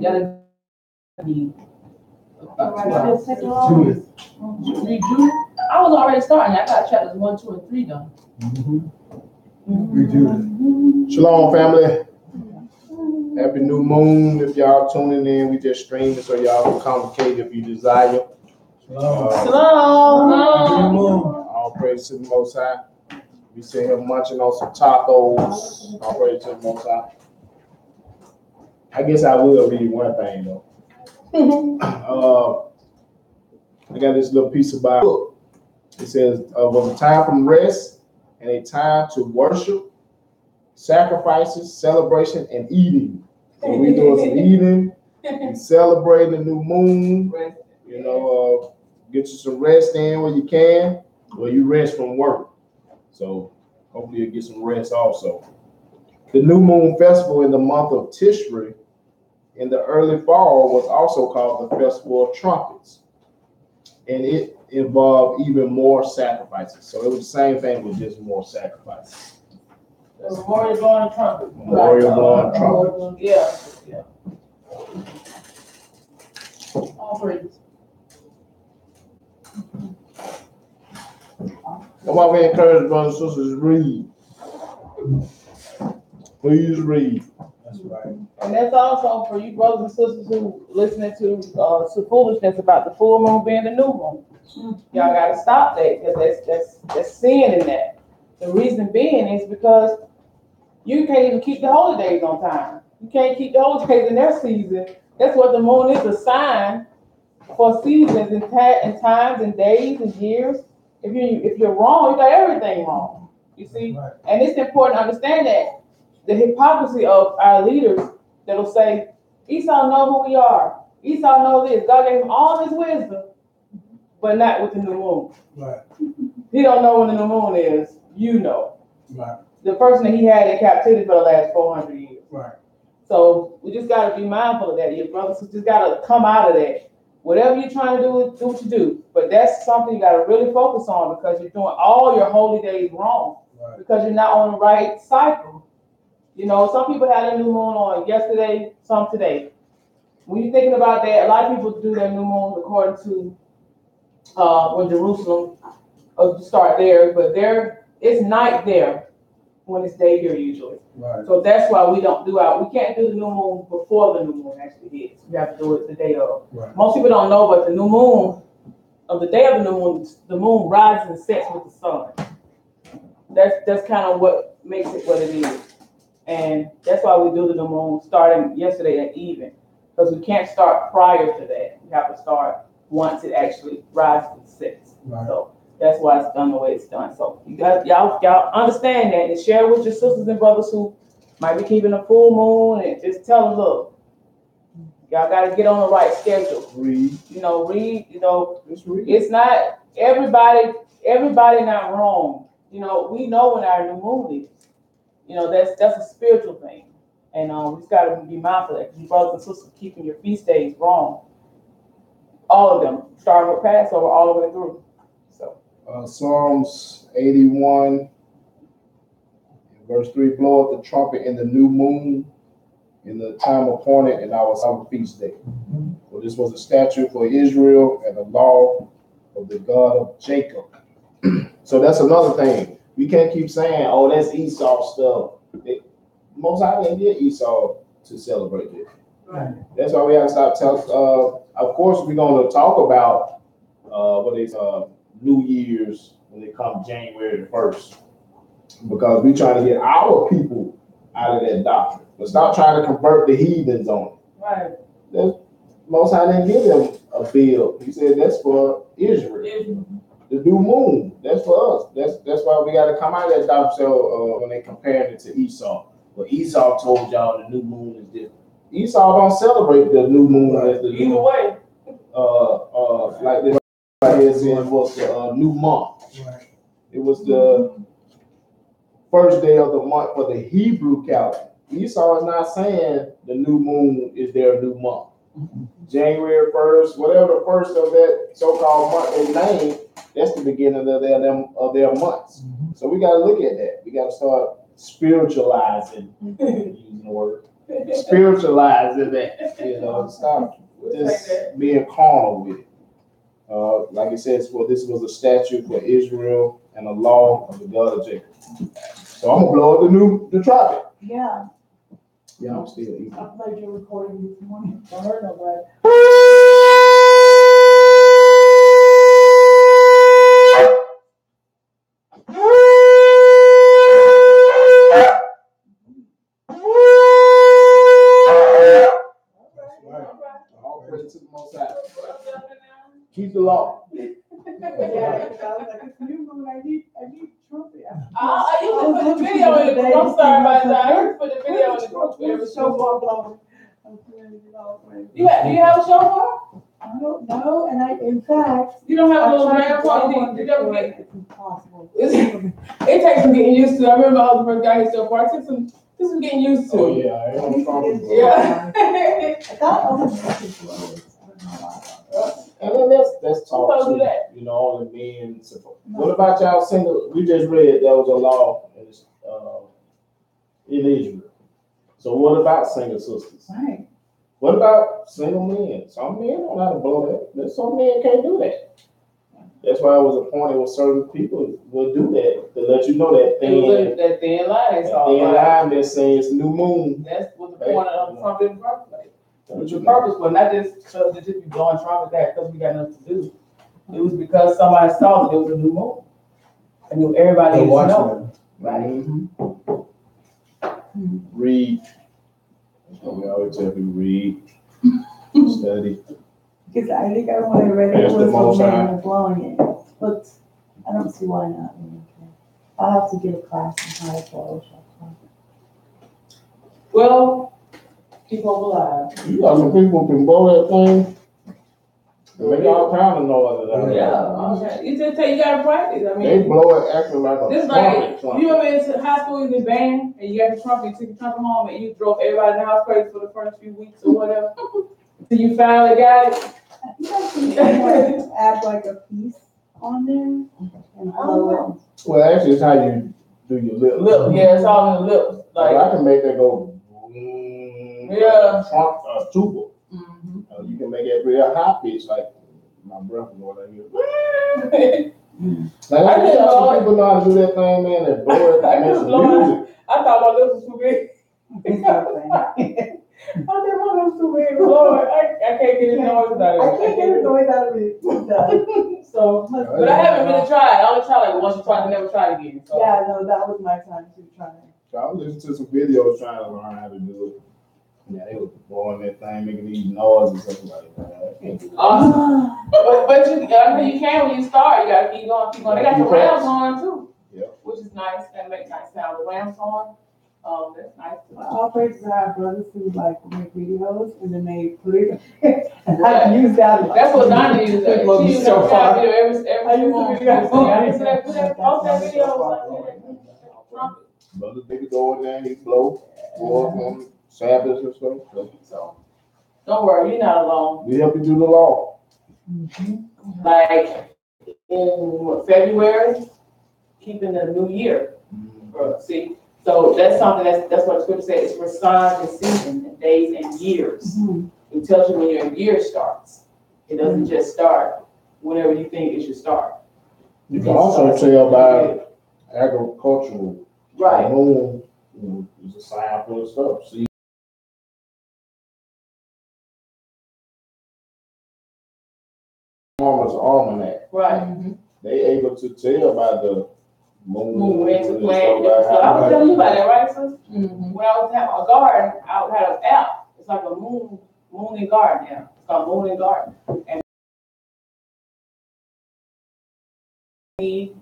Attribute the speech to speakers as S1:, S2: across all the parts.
S1: Gotta be about 2 hours. Read Jude. I was already starting. I got chapters 1, 2, and 3 done.
S2: Read Jude.
S3: Shalom, family. Happy new moon. If y'all tuning in, we just streamed it so y'all can convocate if you desire.
S1: Shalom.
S3: All praise to the Most High. We sit here munching on some tacos. All praise to the Most High. I guess I will read one thing though. I got this little piece of Bible. It says, was a time from rest and a time to worship, sacrifices, celebration, and eating. So we doing some eating, and celebrating the new moon. You know, get you some rest in when you can. Well, you rest from work. So hopefully you get some rest also. The new moon festival in the month of Tishri in the early fall was also called the Festival of Trumpets. And it involved even more sacrifices. So it was the same thing with just more sacrifices.
S1: The Memorial blowing trumpet.
S3: Memorial blowing trumpet.
S1: Yeah. All praise.
S3: That's why we encourage brothers and sisters to read. Please read.
S2: That's right.
S1: And that's also for you brothers and sisters who listening to some foolishness about the full moon being the new moon. Y'all gotta stop that because that's sin in that. The reason being is because you can't even keep the holy days on time. You can't keep the holy days in their season. That's what the moon is, a sign for seasons and times and days and years. If you're wrong, you got everything wrong. You see? Right. And it's important to understand that the hypocrisy of our leaders that'll say, Esau know who we are. Esau know this. God gave him all his wisdom, but not with the new moon.
S2: Right.
S1: He don't know when the new moon is. You know.
S2: Right.
S1: The person that he had in captivity for the last 400 years.
S2: Right.
S1: So we just got to be mindful of that. Your brothers just got to come out of that. Whatever you're trying to do, do what you do. But that's something you got to really focus on because you're doing all your holy days wrong. Right. Because you're not on the right cycle. You know, some people had a new moon on yesterday, some today. When you're thinking about that, a lot of people do their new moon according to when Jerusalem start there, but it's night there when it's day here usually. Right. So that's why we can't do the new moon before the new moon actually hits. We have to do it the day of. Right. Most people don't know, but the new moon, the day of the moon rises and sets with the sun. That's kind of what makes it what it is. And that's why we do the new moon starting yesterday at even, because we can't start prior to that. We have to start once it actually rises and sets. Right. So that's why it's done the way it's done. So y'all understand that and share with your sisters and brothers who might be keeping a full moon and just tell them, look, y'all got to get on the right schedule.
S3: Read.
S1: Read. It's not everybody not wrong. We know when our new moon is. That's a spiritual thing. And we just got to be mindful of that because you brothers and sisters keeping your feast days wrong. All of them, starting with Passover all the way through. So
S3: Psalms 81, verse 3, blow up the trumpet in the new moon in the time appointed in our summer feast day. For this was a statute for Israel and the law of the God of Jacob. So that's another thing. We can't keep saying, oh, that's Esau stuff. Most I didn't get Esau to celebrate this. Right. That's why we have to stop telling. Of course, we're going to talk about New Year's when it comes January the 1st, because we're trying to get our people out of that doctrine. But stop trying to convert the heathens on it. Right. Most I didn't give them a bill. He said that's for Israel. The new moon, that's for us. That's why we got to come out of that doctrine when they compared it to Esau. But Esau told y'all the new moon is different. Esau don't celebrate the new moon as the
S1: either way.
S3: Like this right here saying was the new month. Right. It was the first day of the month for the Hebrew calendar. Esau is not saying the new moon is their new month. January 1st, whatever the first of that so-called month they name, that's the beginning of their months. So we got to look at that. We got to start spiritualizing, using the word, spiritualizing that. You know, stop just being carnal with it. Like it says, well, this was a statute for Israel and a law of the God of Jacob. So I'm gonna blow up the trumpet.
S4: Yeah.
S3: Yeah, I'm still eating.
S4: I played your recording this morning.
S1: I heard nobody.
S3: All praise to the Most High. Keep the law.
S4: Yeah, because I was like, it's new moon. I need trumpet.
S1: I used to put the video in the group. I'm sorry about that. I used to put the video in the group.
S4: There's a shofar blowing.
S1: Do you have a shofar?
S4: I don't know, and in fact,
S1: You don't have a little ram party? Did you ever get?
S4: It's impossible.
S1: It takes some getting used to. I remember I was the first guy his shofar. It took some getting used to.
S3: Oh yeah, I ain't no problem.
S1: Yeah.
S4: I thought I was looking for it. I don't know why.
S3: And then let's talk
S1: Who told you
S3: to,
S1: that?
S3: you know, all the men. What about y'all single? We just read there was a law in Israel. So what about single sisters?
S4: Right.
S3: What about single men? Some men don't know how to blow that. Some men can't do that. That's why it was appointed with certain people would do that to let you know that
S1: That thin line is all
S3: thin
S1: right.
S3: line that says new moon.
S1: That's what the point of the trumpet in the first place. Which your purpose was not just because to just be blowing trumpet that because we got nothing to do. It was because somebody saw that it was a new moon. And everybody needs to know. Right.
S3: Mm-hmm. Read. So we always tell people read, study.
S4: Because I think I want to read it
S3: That's the
S4: was
S3: most
S4: man
S3: high.
S4: and blowing it. But I don't see why not. I'll have to get a class on how to blow.
S1: Well, keep hope alive.
S3: You got some people who can blow that thing. They make all kind of noise.
S1: Yeah. You just you gotta practice. I mean,
S3: They blow it acting like a
S1: this like you ever been to high school in the band and you got the trumpet, you took the trumpet home and you drove everybody in the house crazy for the first few weeks or whatever. Till you finally got it.
S4: I think I can add like a piece on there and blow it.
S3: Well, actually, it's how you do your lips.
S1: Yeah, it's all in the lips.
S3: Like I can make that go.
S1: Yeah.
S3: Trump, tuba.
S1: Mm-hmm.
S3: You can make it real high pitch, like my brother know what I hear. Like I think some people know how to do that thing, man. That blow it, that makes some music.
S1: I thought my lips was too big. I thought my lips too big. Lord, I can't get the noise out of it.
S4: I can't get the noise out of it.
S1: So, but I haven't really tried. I only tried like once or twice and never tried again. So.
S4: Yeah, no, that was my time to try.
S3: So I was listening to some videos trying to learn how to do it. Yeah, they were blowing that thing, making these noises and stuff like that.
S1: Awesome. but you can when you start. You gotta keep going. They got the rams on too. Yeah. Which is nice. That makes nice sound. The rams on. That's nice.
S4: All praises to our brothers who like make videos and then they put it and I use that.
S1: That's what Donna uses. She uses so far. Every
S4: I use the video.
S3: Brother, they could go in there and he blow on Sabbath and stuff.
S1: So don't worry, you're not alone.
S3: We help you do the law.
S4: Mm-hmm.
S1: Like in February, keeping the new year. See, so that's something that's what the scripture says. It's for signs and seasons and days and years.
S4: Mm-hmm.
S1: It tells you when your year starts. It doesn't just start whenever you think it should start.
S3: You can also tell by agricultural.
S1: Right.
S3: Moon is a sign for the stuff. See. Farmer's Almanac.
S1: Right. Mm-hmm.
S3: They able to tell by the moon.
S1: When to plant. So I was telling you about that, right, sis? Mm-hmm. When I was having a garden, I had an app. It's like a moon and garden now. It's called Moon and Garden.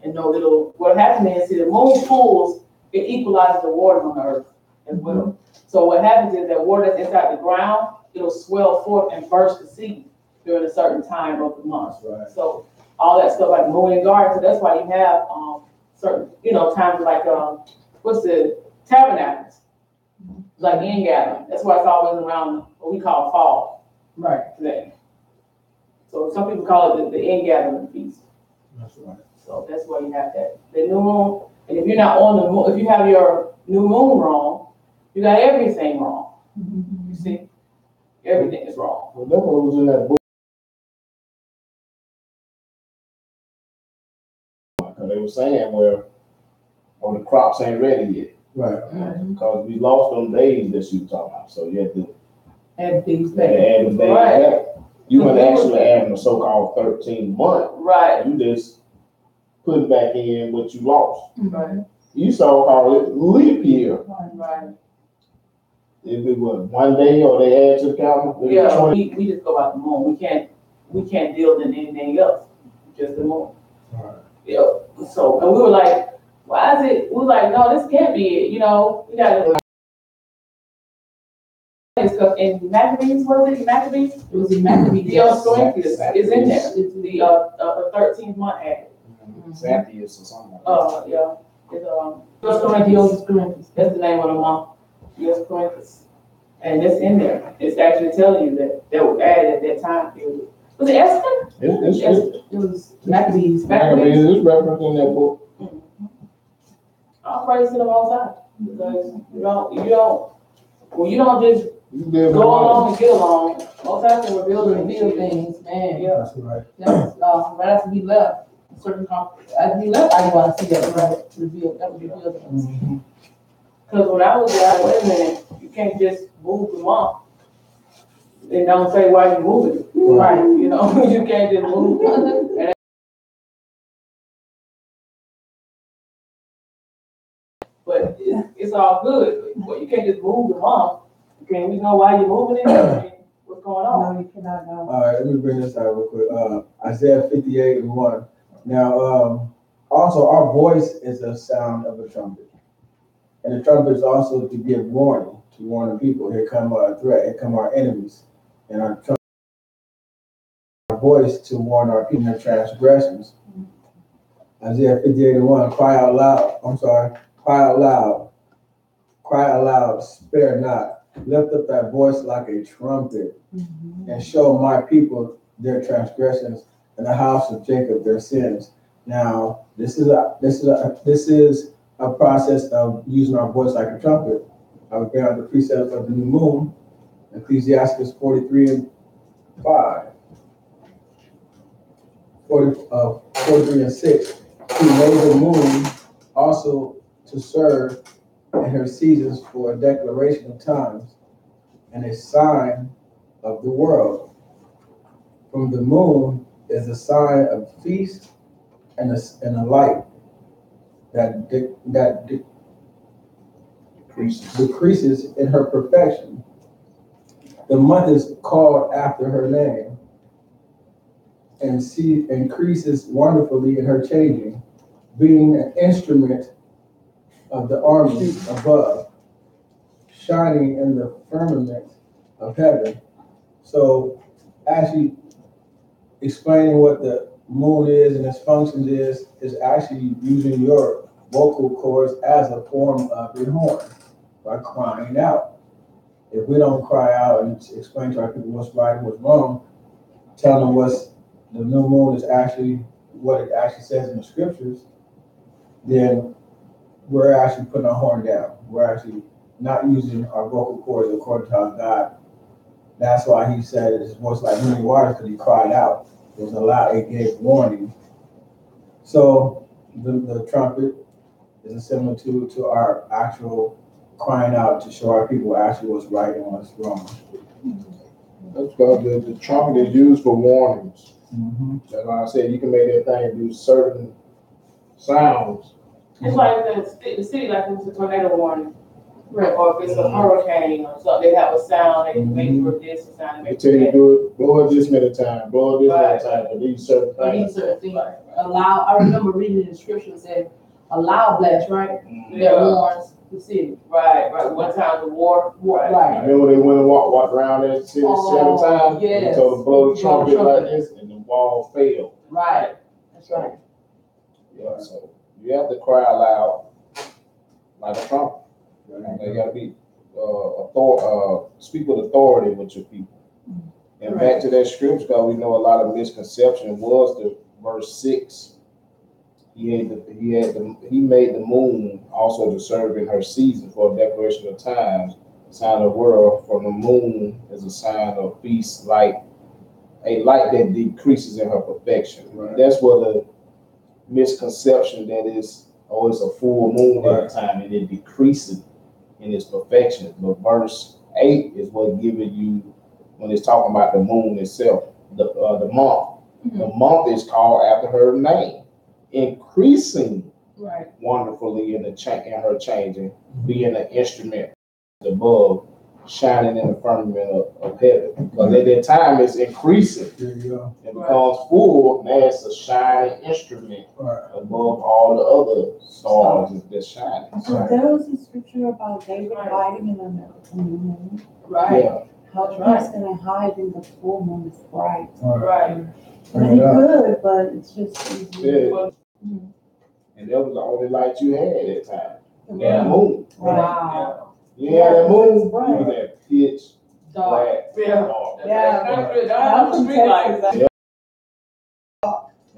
S1: And no little. What happens is, see, the moon pulls. It equalizes the water on the earth as well. So what happens is that water that's inside the ground, it'll swell forth and burst the seed during a certain time of the month. Right. So all that stuff like moon and garden. So that's why you have certain, times like what's the tabernacles, like in gathering. That's why it's always around what we call fall. Right. Today. So some people call it the in gathering feast.
S3: That's right.
S1: So that's why you have that. The new moon. And if you're not on the moon, if you have your new moon wrong, you got everything wrong. You see, everything is wrong.
S3: Well, that's what was in that book. Because they were saying where, the crops ain't ready yet.
S2: Right.
S3: Because we lost them days that you were talking about. So you had to
S4: And these
S3: add the days back. You weren't actually adding the so-called 13th month.
S1: Right.
S3: You just put back in what you lost.
S1: Right.
S3: You so-called it leap year.
S1: Right.
S3: If it was one day or they add to the calendar.
S1: Yeah, we just go about the moon. We can't deal in anything else. Just the moon.
S2: Right.
S1: Yeah. So, and we were like, why is it? We were like, no, this can't be it. You know, we gotta. In Maccabees, what was it? Maccabees? It was in Maccabees. The is in there. It's the 13th month added.
S3: Zacchaeus or something.
S1: Yeah. It's Corinthians. That's the name of the month. Corinthians. And it's in there. It's actually telling you that was added at that time period. Was it Esther?
S3: It
S1: was Maccabees.
S3: Maccabees is referenced in that book.
S1: I'll praise to the Most High because you don't just go along and get along. Most High can reveal things, man. Yeah.
S2: That's right.
S1: That's right after we left. As we left, I want to see that revealed. That was revealed. Because when I was there, wait a minute, you can't just move the month and don't say why you're moving. Right. You know, you can't just move. But it's all good. But you can't just move the month. Okay, we know why you're moving it. What's going on?
S4: No, you cannot know.
S2: All right, let me bring this out real quick. Isaiah 58:1. Now, also our voice is the sound of a trumpet. And the trumpet is also to give warning, to warn the people. Here come our threat, here come our enemies. And our trumpet, our voice to warn our people their transgressions. Isaiah 58:1, cry out loud, spare not. Lift up thy voice like a trumpet, and show my people their transgressions, and the house of Jacob their sins. Now, this is a process of using our voice like a trumpet. I would bear out the precepts of the new moon, Ecclesiastes 43:5. 43:6. He made the moon also to serve in her seasons for a declaration of times and a sign of the world. From the moon is a sign of feast and a light that decreases in her perfection. The month is called after her name, and she increases wonderfully in her changing, being an instrument of the army above, shining in the firmament of heaven. So actually explaining what the moon is and its functions is actually using your vocal cords as a form of your horn by crying out. If we don't cry out and explain to our people what's right and what's wrong, tell them what's the new moon is actually what it actually says in the scriptures, then we're actually putting our horn down. We're actually not using our vocal cords according to our God. That's why he said his voice like many waters, because he cried out. It was loud, it gave warning. So the trumpet is similar to our actual crying out to show our people actually what's right and what's wrong.
S3: That's because the trumpet is used for warnings. That's why I said you can make that thing do certain sounds.
S1: It's like the city, like it was a tornado warning. Right. Or if it's a hurricane or something, they have a sound, they can make for this sound.
S3: They tell you to do it, blow it this many times, blow it this many times, for these certain things.
S4: Allow, I remember reading in the scripture, it said, a loud blast, right? That warns the city.
S1: Right. One time the war.
S4: Right.
S3: I remember they went and walked around that city 7 times.
S4: Yes.
S3: They told them to blow the trumpet like this, and the wall fell.
S4: Right. That's right.
S3: Yeah, so you have to cry loud like a trumpet. You got to be speak with authority with your people. And back to that scripture, because we know a lot of misconception was the verse 6. He made the moon also to serve in her season for a declaration of times, sign of the world, for the moon is a sign of peace, light, a light that decreases in her perfection.
S2: Right.
S3: That's what the misconception that is, oh, it's a full moon
S2: Right.
S3: every time, and it decreases in its perfection. But verse 8 is what giving you, when it's talking about the moon itself, the month.
S4: Mhm.
S3: The month is called after her name, increasing
S4: Right.
S3: wonderfully in her changing, being an instrument above, shining in the firmament of heaven. Because at that time it's increasing.
S2: There you go.
S3: It becomes full, now it's a shining instrument
S2: Right.
S3: above all the other stars that's shining.
S5: So there was a scripture about David hiding in the moon.
S4: Right.
S3: Yeah.
S5: How
S4: That's
S5: he's gonna hide in the full moon is bright.
S4: Right.
S5: Pretty good, but it's just easy.
S3: Yeah. And that was the only light you had at that time.
S1: Yeah.
S3: That moon.
S4: Wow.
S3: Yeah, that moon. You
S5: Right.
S3: was at pitch
S4: Dark.
S3: black.
S1: Yeah.
S3: dark.
S5: Yeah.
S1: Country, don't have no street lights.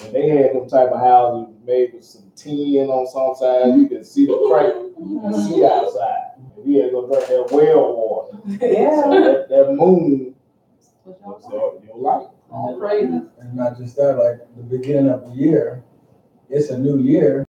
S3: And they had them type of houses made with some tin on some side. You could see the crack, you could see outside. And we had to go drink that well water.
S5: Yeah.
S3: So that moon was your light.
S4: All praises.
S2: And not just that, like the beginning of the year, it's a new year,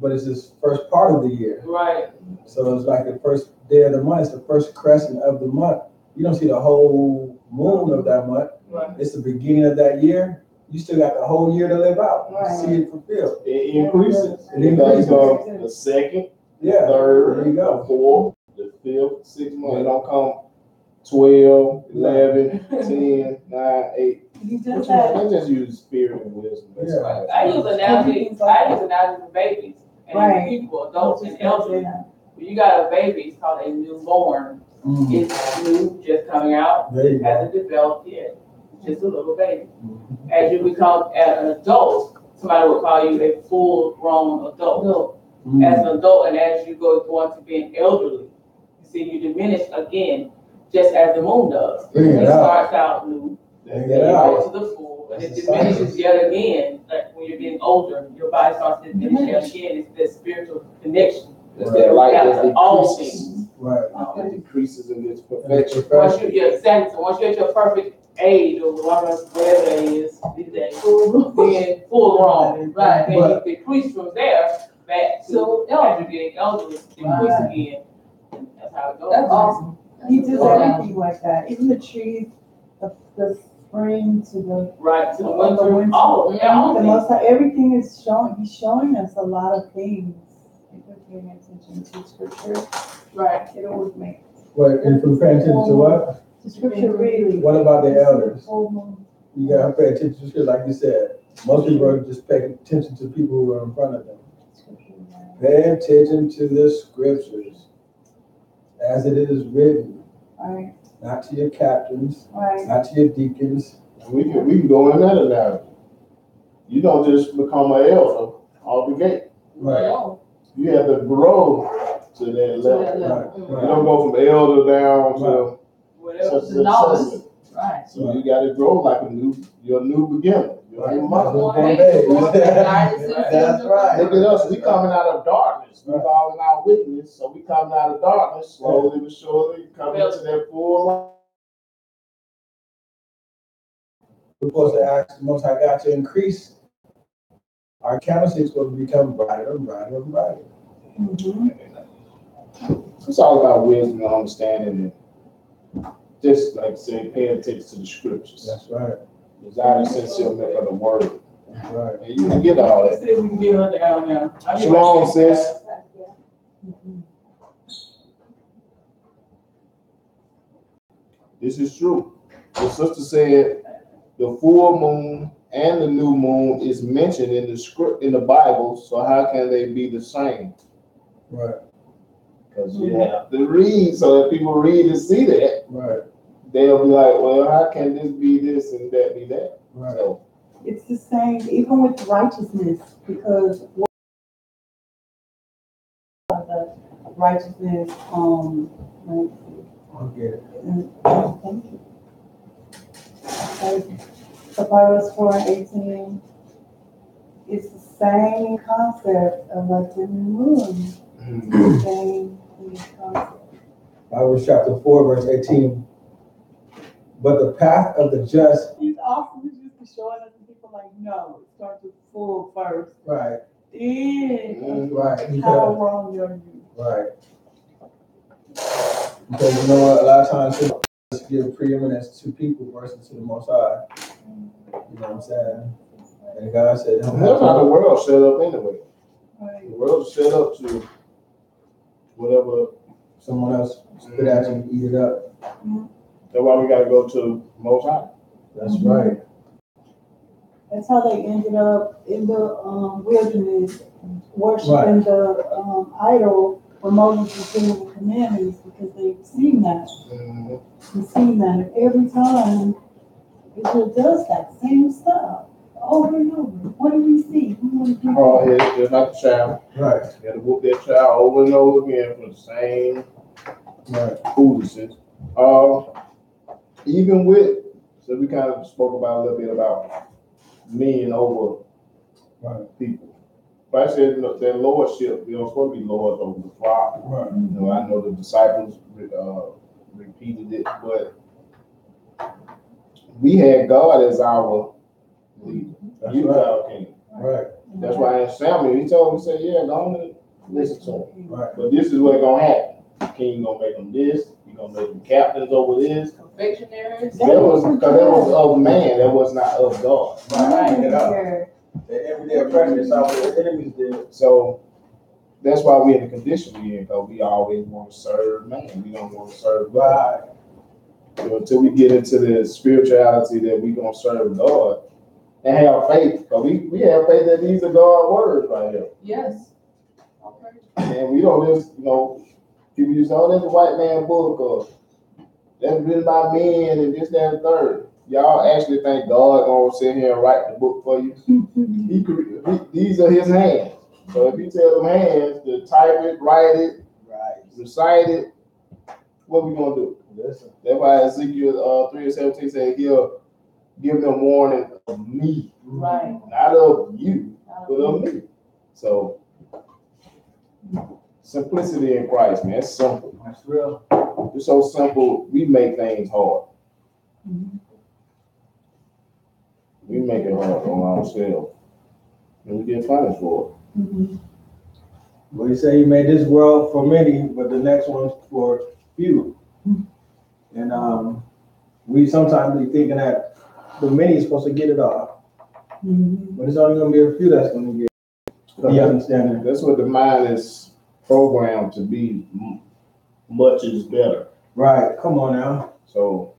S2: but it's this first part of the year.
S1: Right.
S2: So it's like the first day of the month, it's the first crescent of the month. You don't see the whole moon of that month.
S1: Right.
S2: It's the beginning of that year. You still got the whole year to live out.
S5: Right.
S2: See it fulfilled.
S3: It increases.
S2: It
S3: It
S2: increases.
S3: goes the second,
S2: Yeah.
S3: third,
S2: There you go.
S3: the fourth, the fifth, 6 months. It don't come 12, 11, 10, 9, 8.
S5: He
S3: Which
S5: does
S3: one?
S5: that.
S3: They just use spirit and wisdom. That's
S2: Yeah.
S3: right.
S1: I use analogies for babies and
S5: Right.
S1: people, adults and elderly. When you got a baby, it's called a newborn.
S2: Mhm.
S1: It's new, just coming out,
S2: There you go.
S1: hasn't developed yet. Just a little baby. As you become an adult, somebody will call you a full-grown adult.
S2: Mhm.
S1: As an adult, and as you go on to being elderly, you see you diminish again, just as the moon does.
S2: Bring it
S1: It
S2: out.
S1: starts out new,
S2: Bring
S1: then
S2: it
S1: you
S2: out.
S1: go to the full, and it
S2: That's the
S1: diminishes
S2: science.
S1: yet again. Like when you're getting older, your body starts to diminish yet again. It's that spiritual connection.
S3: It's that light that
S1: After all
S3: decreases.
S1: things.
S2: Right.
S3: It decreases in its perfection.
S1: Once you get exactly, so once you're at your perfect age or whatever it is, these days, then full grown, right? Then you decrease from there back to as you're getting elderly, decrease again. That's how it goes.
S4: That's awesome.
S5: He does everything like that. Even the trees, the spring to the
S1: Right, to the
S5: the
S1: winter,
S5: winter.
S1: all of it, all
S5: the
S1: of it.
S5: most, everything is showing. He's showing us a lot of things. If we're paying attention to scripture,
S1: Right.
S5: it always makes
S2: What, and from paying attention to what?
S5: the scripture really.
S2: What about the elders?
S5: Full moon.
S2: You gotta pay attention to scripture, like you said. Most people are just paying attention to people who are in front of them.
S5: Scripture,
S2: Pay attention to the scriptures as it is written,
S5: right,
S2: not to your captains,
S5: right.
S2: not to your deacons.
S3: We can go in that analogy. You don't just become an elder off the gate.
S2: Right.
S3: You have to grow to that level.
S2: Right.
S3: You don't go from elder down to
S1: Whatever.
S3: such
S4: The novice.
S3: such.
S4: Right.
S3: So you got to grow like you're a new beginner. You're a new mother.
S2: That's right.
S3: Look at us. We coming out of darkness. We following our witness. So we coming out of darkness slowly but surely, coming into that full light.
S2: We're supposed to ask the Most High God to increase. Our candlestick's going to become brighter and brighter and brighter.
S5: Mm-hmm.
S3: It's all about wisdom and understanding, and just like I say, paying attention to the scriptures.
S2: That's right.
S3: Desire sincere of the word.
S2: That's right.
S3: And you can get all
S1: Let's
S3: that.
S1: see if we can get her down now.
S3: Shalom, sis. This is true. The sister said the full moon and the new moon is mentioned in the script in the Bible, so how can they be the same?
S2: Right.
S3: Because you have to read, so if people read and see that,
S2: Right.
S3: they'll be like, well, how can this be this and that be that?
S2: Right.
S3: So
S5: It's the same, even with righteousness, because the righteousness,
S2: Okay.
S5: thank you. So Proverbs 4:18, it's the same concept of like the new moon. It's the same concept.
S2: Proverbs chapter 4, verse 18. But the path of the just,
S5: He's awesome. He's just be showing us and people like, no, start with full first.
S2: right,
S5: Then,
S2: right,
S5: how wrong are you?
S2: right. Because you know what, a lot of times people just give preeminence to people versus to the Most High. You know what I'm saying? And God said,
S3: That's how the world's set up anyway.
S5: Right.
S3: The world's set up to whatever.
S2: someone else spit at you, eat it up.
S3: That's why we gotta go to Most High.
S2: That's right.
S5: That's how they ended up in the wilderness, worshiping the idol when Moses was giving the commandments, because they've seen that. We've seen that, and every time Israel does that same stuff over and over. What do we see? We want to do
S3: Hard headed, just like the child.
S2: Right.
S3: You gotta whoop that child over and over again for the same foolishness. Even with, so we kind of spoke about a little bit about men over people. But I said that lordship, supposed to be lords over the flock.
S2: Right.
S3: I know the disciples repeated it, but we had God as our leader. He was our king.
S2: Right.
S3: That's why in Samuel, he told him, he said, yeah, go on and listen to him.
S2: Right.
S3: But this is what's gonna happen. The king gonna make them this, he gonna make them captains over this.
S4: Confectionaries.
S3: That was of man, that was not of God.
S2: Right. The everyday oppression is how the enemies did.
S3: So that's why we're in the condition we're in, because we always want to serve man. We don't want to serve God. Until we get into the spirituality that we're gonna serve God and have faith. Because we have faith that these are God's words right here.
S4: Yes. Okay.
S3: And we don't just, people use, oh, that's a white man book, or that's written by men and this, that, and third. Y'all actually think God gonna sit here and write the book for you? These are his hands. So if you tell them hands to type it, write it, recite it, what we gonna do?
S2: Listen.
S3: That's why Ezekiel 3:17 said he'll give them warning of me.
S4: Right.
S3: Not of you, but of me. So simplicity in Christ, man. It's simple.
S2: That's real.
S3: It's so simple, we make things hard. We make it hard on ourselves. And we get punished for it.
S2: Well, you say he made this world for many, but the next one's for few. And we sometimes be thinking that the many is supposed to get it all. But it's only going to be a few that's going to get the understanding.
S3: That's what the mind is programmed to be. Much is better.
S2: Right. Come on now.
S3: So